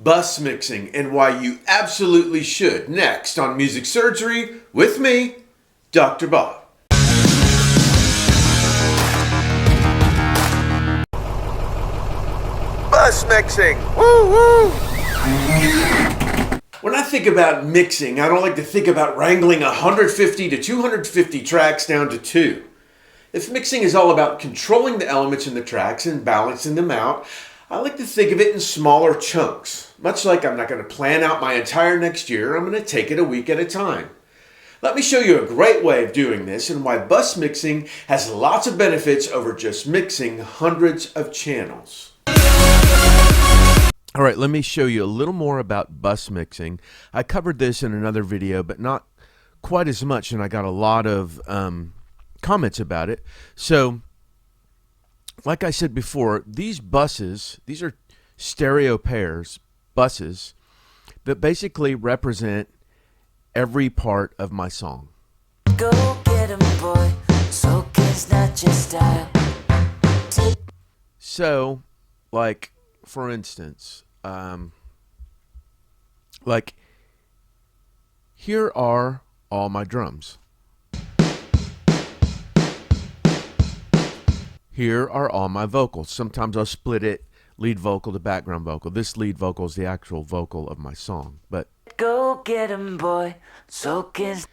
bus mixing and why you absolutely should. Next on Music Surgery with me, Dr. Bob. Bus mixing. Woo woo. When I think about mixing, I don't like to think about wrangling 150 to 250 tracks down to 2. If mixing is all about controlling the elements in the tracks and balancing them out, I like to think of it in smaller chunks. Much like I'm not going to plan out my entire next year, I'm going to take it a week at a time. Let me show you a great way of doing this and why bus mixing has lots of benefits over just mixing hundreds of channels. All right, let me show you a little more about bus mixing. I covered this in another video, but not quite as much, and I got a lot of comments about it. So, like I said before, these buses, these are stereo pairs, buses, that basically represent every part of my song. Go get 'em, boy, soaking's not your style. So, like, for instance, like, here are all my drums. Here are all my vocals. Sometimes I'll split it, lead vocal to background vocal. This lead vocal is the actual vocal of my song. But go get 'em, boy, soaking's.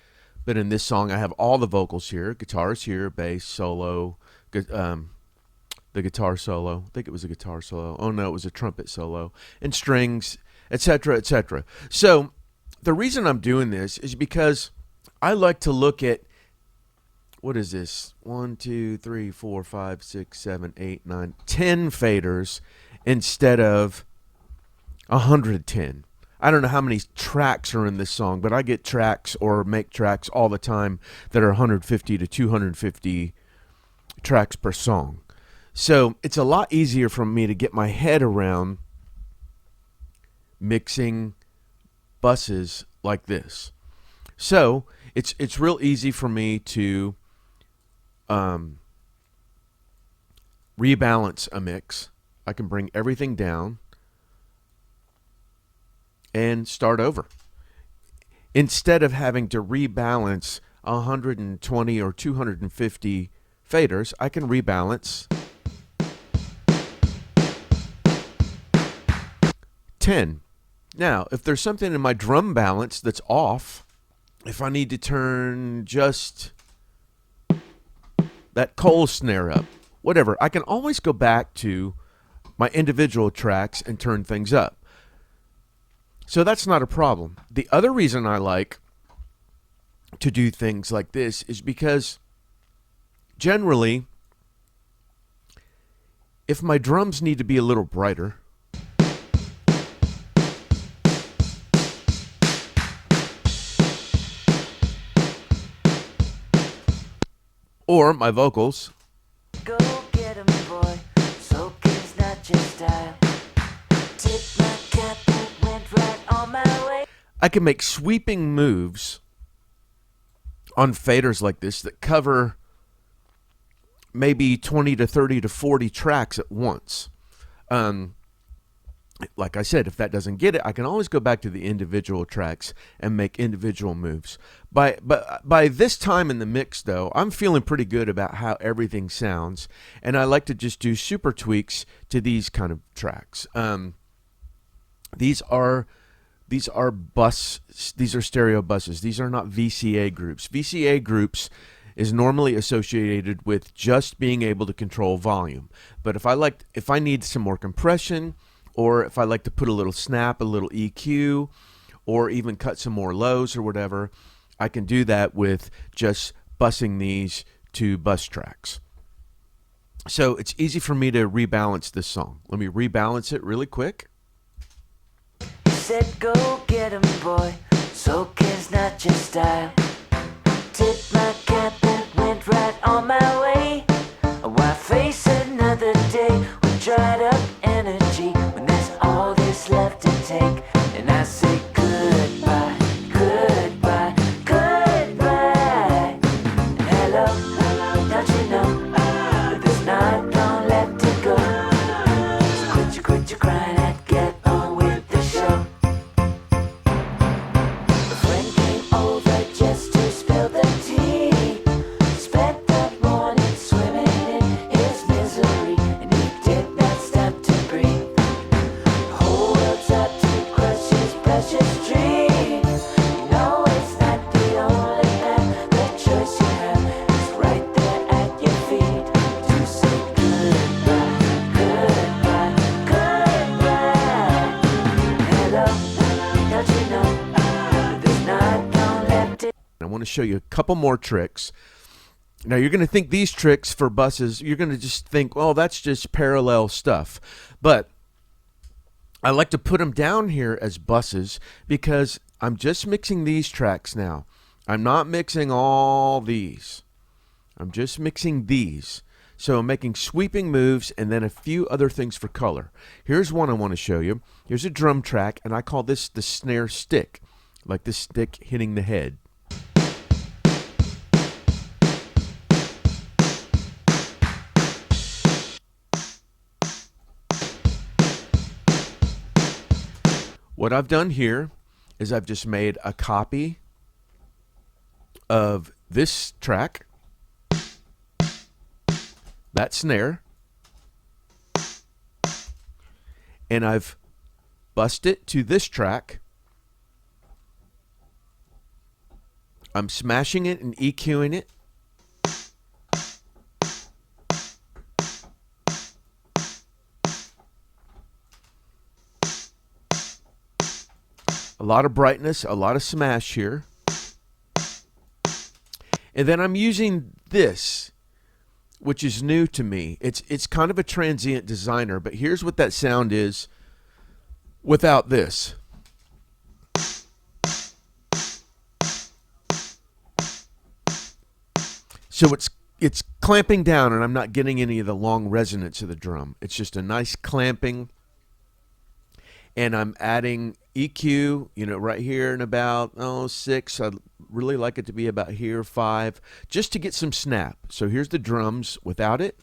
But in this song, I have all the vocals here. Guitar is here, bass, solo, the guitar solo. I think it was a guitar solo. Oh no, it was a trumpet solo. And strings, etc., etc. So the reason I'm doing this is because I like to look at, what is this? 1, 2, 3, 4, 5, 6, 7, 8, 9, 10 faders instead of 110. I don't know how many tracks are in this song, but I get tracks or make tracks all the time that are 150 to 250 tracks per song. So it's a lot easier for me to get my head around mixing buses like this. So it's real easy for me to rebalance a mix. I can bring everything down and start over. Instead of having to rebalance 120 or 250 faders, I can rebalance 10. Now, if there's something in my drum balance that's off, if I need to turn just that coal snare up, whatever, I can always go back to my individual tracks and turn things up. So that's not a problem. The other reason I like to do things like this is because generally, if my drums need to be a little brighter, or my vocals, go get 'em, boy, soaking's not your style. Tip my cap that went right on my way. I can make sweeping moves on faders like this that cover maybe 20 to 30 to 40 tracks at once. Like I said, if that doesn't get it, I can always go back to the individual tracks and make individual moves. By this time in the mix, though, I'm feeling pretty good about how everything sounds, and I like to just do super tweaks to these kind of tracks. These are stereo buses. These are not VCA groups. VCA groups is normally associated with just being able to control volume. But if I need some more compression, or if I like to put a little snap, a little EQ, or even cut some more lows or whatever, I can do that with just busing these to bus tracks. So it's easy for me to rebalance this song. Let me rebalance it really quick. Said go get 'em, boy, soaking's not your style. Tip my cap that went right on my way. Why face another day with dried up energy when there's all this left to take? And I say goodbye, goodbye, goodbye. Hello, don't you know that there's not long left to go? So quit your crying and get on with the show. I want to show you a couple more tricks. Now you're going to think these tricks for buses, you're going to just think, oh, that's just parallel stuff. But I like to put them down here as buses because I'm just mixing these tracks now. I'm not mixing all these. I'm just mixing these. So I'm making sweeping moves and then a few other things for color. Here's one I want to show you. Here's a drum track, and I call this the snare stick, like the stick hitting the head. What I've done here is I've just made a copy of this track, that snare, and I've bussed it to this track. I'm smashing it and EQing it. A lot of brightness, a lot of smash here. And then I'm using this, which is new to me. It's kind of a transient designer, but here's what that sound is without this. So it's clamping down, and I'm not getting any of the long resonance of the drum. It's just a nice clamping. And I'm adding EQ, right here in about 6. I'd really like it to be about here 5, just to get some snap. So here's the drums without it.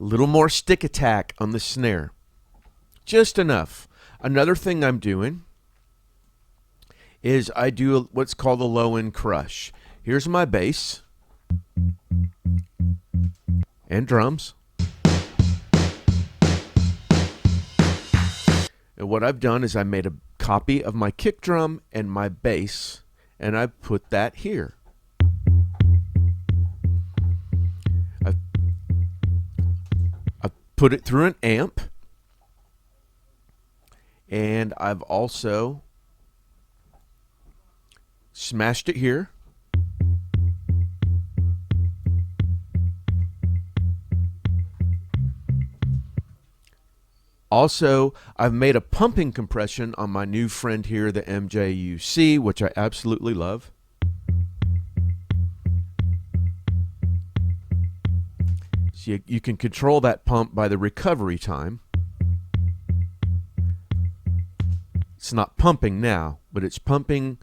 Little more stick attack on the snare. Just enough. Another thing I'm doing is I do what's called a low end crush. Here's my bass and drums. And what I've done is I made a copy of my kick drum and my bass, and I put that here. Put it through an amp, and I've also smashed it here. Also, I've made a pumping compression on my new friend here, the MJUC, which I absolutely love. So you can control that pump by the recovery time. It's not pumping now, but it's pumping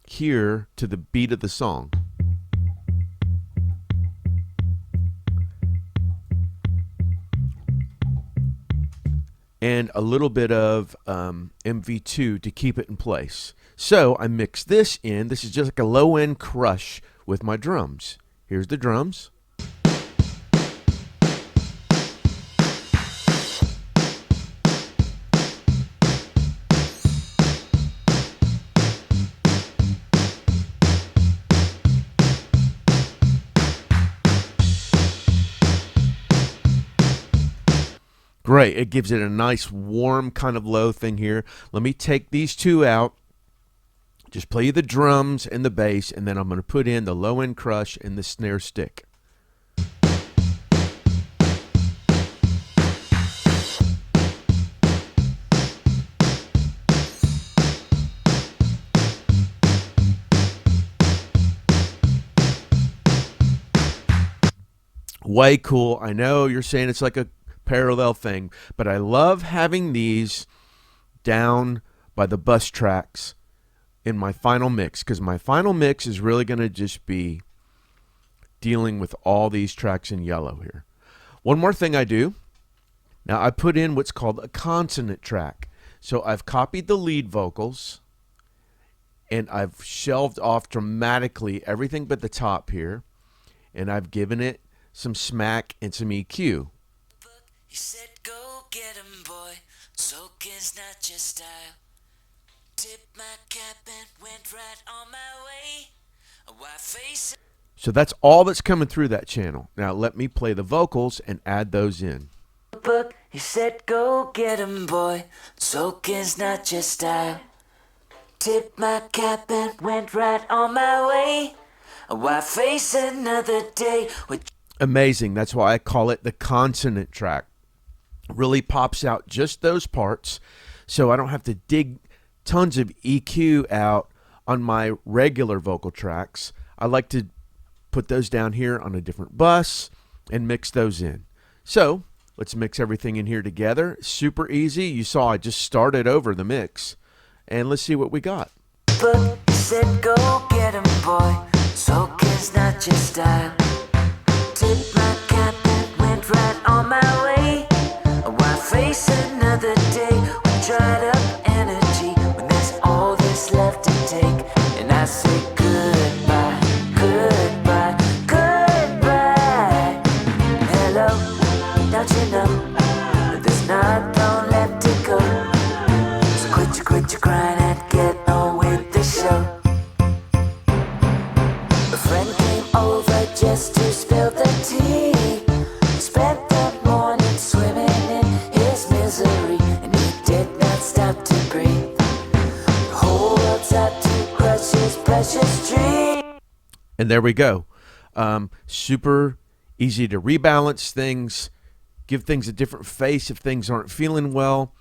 here to the beat of the song. And a little bit of MV2 to keep it in place. So I mix this in. This is just like a low-end crush with my drums. Here's the drums. Great. It gives it a nice warm kind of low thing here. Let me take these two out. Just play the drums and the bass, and then I'm going to put in the low end crush and the snare stick. Way cool. I know you're saying it's like a parallel thing, but I love having these down by the bus tracks in my final mix, because my final mix is really going to just be dealing with all these tracks in yellow here. One more thing I do. Now I put in what's called a consonant track. So I've copied the lead vocals and I've shelved off dramatically everything but the top here. And I've given it some smack and some EQ. He said, go get 'em, boy. Soaking's not your style. Tip my cap and went right on my way. So that's all that's coming through that channel. Now let me play the vocals and add those in. He said, go get 'em, boy. Soaking's not your style. Tip my cap and went right on my way. Why face another day? Amazing. That's why I call it the consonant track. Really pops out just those parts, so I don't have to dig tons of EQ out on my regular vocal tracks. I like to put those down here on a different bus and mix those in. So let's mix everything in here together. Super easy. You saw I just started over the mix. And let's see what we got. But he said, go get 'em, boy. Soaking's not your style. Tip my cap and went right on my way. Why face another day with dried up energy when there's all that's left to take? And I say goodbye, goodbye, goodbye. Hello, don't you know that there's not long left to go? So quit your crying and get on with the show. A friend came over just to spill the tea. Spent the morning swimming in his misery, and he did not stop to breathe. The whole world's out to crush his precious tree. And there we go. Super easy to rebalance things, give things a different face if things aren't feeling well.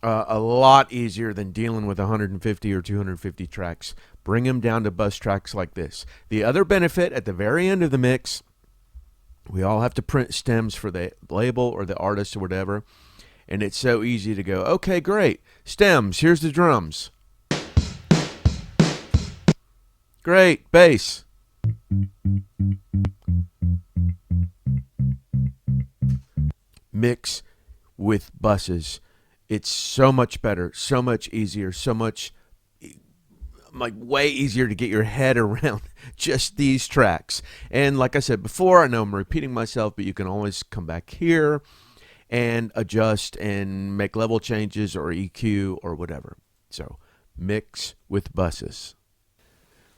A lot easier than dealing with 150 or 250 tracks. Bring them down to bus tracks like this. The other benefit at the very end of the mix, we all have to print stems for the label or the artist or whatever. And it's so easy to go, okay, great. Stems, here's the drums. Great, bass. Mix with buses. It's so much better, so much easier, so much, like, way easier to get your head around just these tracks. And like I said before, I know I'm repeating myself, but you can always come back here and adjust and make level changes or EQ or whatever. So mix with buses.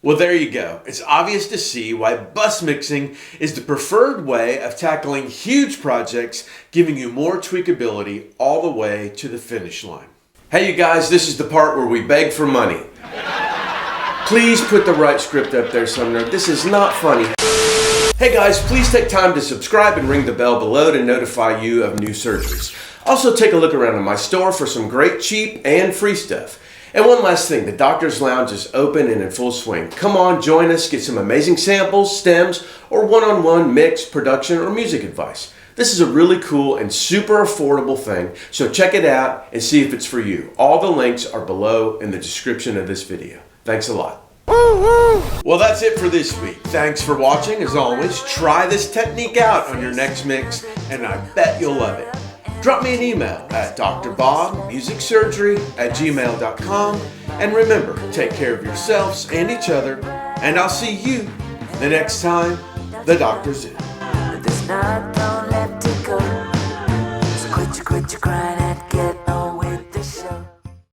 Well, there you go. It's obvious to see why bus mixing is the preferred way of tackling huge projects, giving you more tweakability all the way to the finish line. Hey, you guys, this is the part where we beg for money. Please put the right script up there, Sumner. This is not funny. Hey guys, please take time to subscribe and ring the bell below to notify you of new surgeries. Also, take a look around in my store for some great cheap and free stuff. And one last thing, the Doctor's Lounge is open and in full swing. Come on, join us, get some amazing samples, stems, or one-on-one mix, production, or music advice. This is a really cool and super affordable thing, so check it out and see if it's for you. All the links are below in the description of this video. Thanks a lot. Well, that's it for this week. Thanks for watching. As always, try this technique out on your next mix, and I bet you'll love it. Drop me an email at drbobmusicsurgery@gmail.com. And remember, take care of yourselves and each other, and I'll see you the next time the doctor's in.